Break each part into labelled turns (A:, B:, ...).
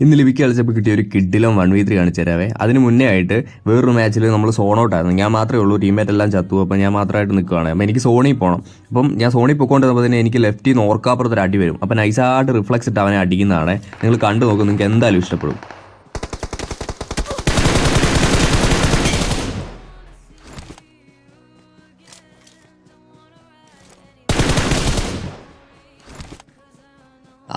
A: ഇന്ന് ലിപിക്ക് കളിച്ചപ്പോൾ കിട്ടിയ ഒരു കിഡിലും 1v3 കാണിച്ചു തരാവേ. അതിന് മുന്നേ ആയിട്ട് വേറൊരു മാച്ചിൽ നമ്മൾ സോൺ ഔട്ട് ആയിരുന്നു. ഞാൻ മാത്രമേ ഉള്ളൂ, ടീമേറ്റ് എല്ലാം ചത്തു. അപ്പം ഞാൻ മാത്രമായിട്ട് നിൽക്കുകയാണ്. അപ്പം എനിക്ക് സോണിൽ പോകണം. അപ്പം ഞാൻ സോണിൽ പോയിക്കൊണ്ടിരുന്നപ്പോൾ തന്നെ എനിക്ക് ലെഫ്റ്റിൽ നിന്ന് ഓർക്കാപ്പുറത്തൊരു അടി വരും. അപ്പം നൈസായിട്ട് റിഫ്ലക്സ് ഇട്ട് അവനെ അടിക്കുന്നതാണ്. നിങ്ങൾ കണ്ടു നോക്കും, നിങ്ങൾക്ക് എന്തായാലും ഇഷ്ടപ്പെടും.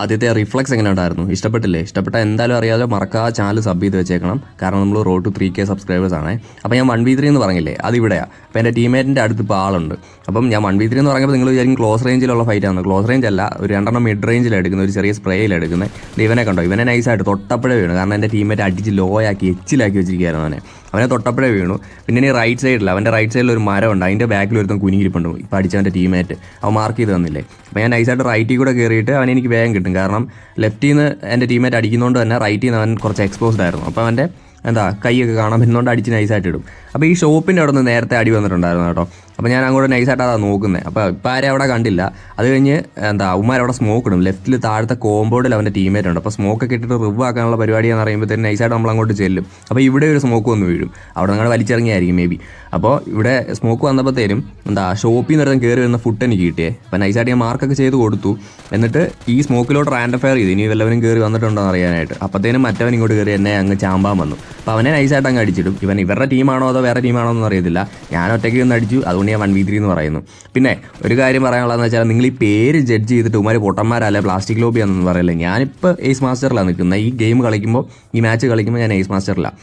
A: ആദ്യത്തെ റിഫ്ലക്സ് എങ്ങനെ ഉണ്ടായിരുന്നു? ഇഷ്ടപ്പെട്ടില്ലേ? ഇഷ്ടപ്പെട്ട എന്തായാലും അറിയാതെ മറക്കാതെ ചാനൽ സബ് ചെയ്ത് വെച്ചേക്കണം. കാരണം നമ്മൾ റോഡ് ടു 3K സബ്സ്ക്രൈബേഴ്സ് ആണ്. അപ്പോൾ ഞാൻ 1v3 എന്ന് പറഞ്ഞില്ലേ, അത് ഇവിടെയാണ്. അപ്പോൾ എൻ്റെ ടീമേറ്റിൻ്റെ അടുത്ത് ഇപ്പോൾ ആളുണ്ട്. അപ്പം ഞാൻ 1v3 എന്ന് പറയുമ്പോൾ നിങ്ങൾ വിചാരിക്കും ക്ലോസ് റേഞ്ചിലുള്ള ഫൈറ്റ് ആണ്. ക്ലോസ് റേഞ്ച് അല്ല, ഒരു 2 മിഡ് റേഞ്ചിൽ എടുക്കുന്ന ഒരു ചെറിയ സ്പ്രേയിൽ എടുക്കുന്നത്. ഇവനെ കണ്ടോ, ഇവനെ നൈസായിട്ട് തൊട്ടപ്പോഴേ വീണു. കാരണം എൻ്റെ ടീമേറ്റ് അടിച്ച് ലോ ആക്കി എച്ചിലാക്കി വെച്ചിരിക്കുകയായിരുന്നു അവനെ തൊട്ടപ്പോഴേ വീണു. പിന്നെ ഈ റൈറ്റ് സൈഡിൽ അവൻ്റെ റൈറ്റ് സൈഡിൽ ഒരു മരം ഉണ്ട്, അതിൻ്റെ ബാക്കിൽ ഒരുത്തം കുനിയിരിപ്പുണ്ട്. ഇപ്പോൾ അടിച്ചവൻ്റെ ടീമേറ്റ് അവൻ മാർക്ക് ചെയ്ത് തന്നില്ലേ. അപ്പോൾ ഞാൻ നൈസായിട്ട് റൈറ്റിൽ കൂടെ കയറിയിട്ട് അവനെ എനിക്ക് വേഗം കിട്ടും. കാരണം ലെഫ്റ്റിൽ നിന്ന് എൻ്റെ ടീമേറ്റ് അടിക്കുന്നതുകൊണ്ട് തന്നെ റൈറ്റിൽ നിന്ന് അവൻ കുറച്ച് എക്സ്പോസ്ഡ് ആയിരുന്നു. അപ്പോൾ അവൻ്റെ കൈയൊക്കെ കാണാൻ പറ്റുന്നതുകൊണ്ട് അടിച്ച് നൈസായിട്ട് ഇടും. അപ്പോൾ ഈ ഷോപ്പിൻ്റെ അവിടെ നിന്ന് നേരത്തെ അടി വന്നിട്ടുണ്ടായിരുന്നു കേട്ടോ. അപ്പോൾ ഞാൻ അങ്ങോട്ട് നൈസായിട്ട് അതാണ് നോക്കുന്നത്. അപ്പോൾ ഇപ്പം ആരും അവിടെ കണ്ടില്ല. അത് കഴിഞ്ഞ് ഉമ്മാരവിടെ സ്മോക്ക് ഇടും. ലെഫ്റ്റിൽ താഴത്തെ കോമ്പൗണ്ടിൽ അവൻ്റെ ടീമേറ്റ് ഉണ്ട്. അപ്പോൾ സ്മോക്കൊക്കെ ഇട്ടിട്ട് റിവ് ആക്കാനുള്ള പരിപാടിയാണെന്ന് പറയുമ്പോഴത്തേന് നൈസായിട്ട് നമ്മൾ അങ്ങോട്ട് ചെല്ലും. അപ്പോൾ ഇവിടെ ഒരു സ്മോക്ക് വന്ന് വീഴും. അവിടെ നിങ്ങൾ വലിച്ചിറങ്ങിയായിരിക്കും മേ ബി. അപ്പോൾ ഇവിടെ സ്മോക്ക് വന്നപ്പോഴത്തേനും ഷോപ്പിൽ നിന്ന് കയറി വരുന്ന ഫുഡ് എനിക്ക് കിട്ടിയേ. അപ്പോൾ നൈസായിട്ട് ഞാൻ മാർക്കൊക്കെ ചെയ്ത് കൊടുത്തു. എന്നിട്ട് ഈ സ്മോക്കിലോട്ട് റാൻഡം ഫയർ ചെയ്തു, ഇനി വല്ലവനും കയറി വന്നിട്ടുണ്ടോ എന്ന് അറിയാനായിട്ട്. അപ്പോഴത്തേനും മറ്റവൻ ഇങ്ങോട്ട് കയറി എന്നെ അങ്ങ് ചാമ്പാൻ വന്നു. അപ്പോൾ അവനെ നൈസായിട്ട് അങ്ങ് അടിച്ചിടും. ഇവരുടെ ടീമാണോ അതോ വേറെ ടീമാണോ എന്ന് അറിയത്തില്ല. ഞാൻ ഒറ്റയ്ക്ക് ഒന്ന് അടിച്ചു, അതുകൊണ്ട് ഞാൻ 1v3 എന്ന് പറയുന്നു. പിന്നെ ഒരു കാര്യം പറയാനുള്ളതെന്ന് വെച്ചാൽ, നിങ്ങൾ ഈ പേര് ജഡ്ജ് ചെയ്തിട്ട് ഉമാര് പൊട്ടന്മാരല്ല പ്ലാസ്റ്റിക് ലോബിയാണെന്ന് പറയില്ല. ഞാനിപ്പോൾ എയ്സ് മാസ്റ്ററിലാണ് നിൽക്കുന്നത്. ഈ ഗെയിം കളിക്കുമ്പോൾ, ഈ മാച്ച് കളിക്കുമ്പോൾ ഞാൻ എയ്സ് മാസ്റ്ററിലാണ്.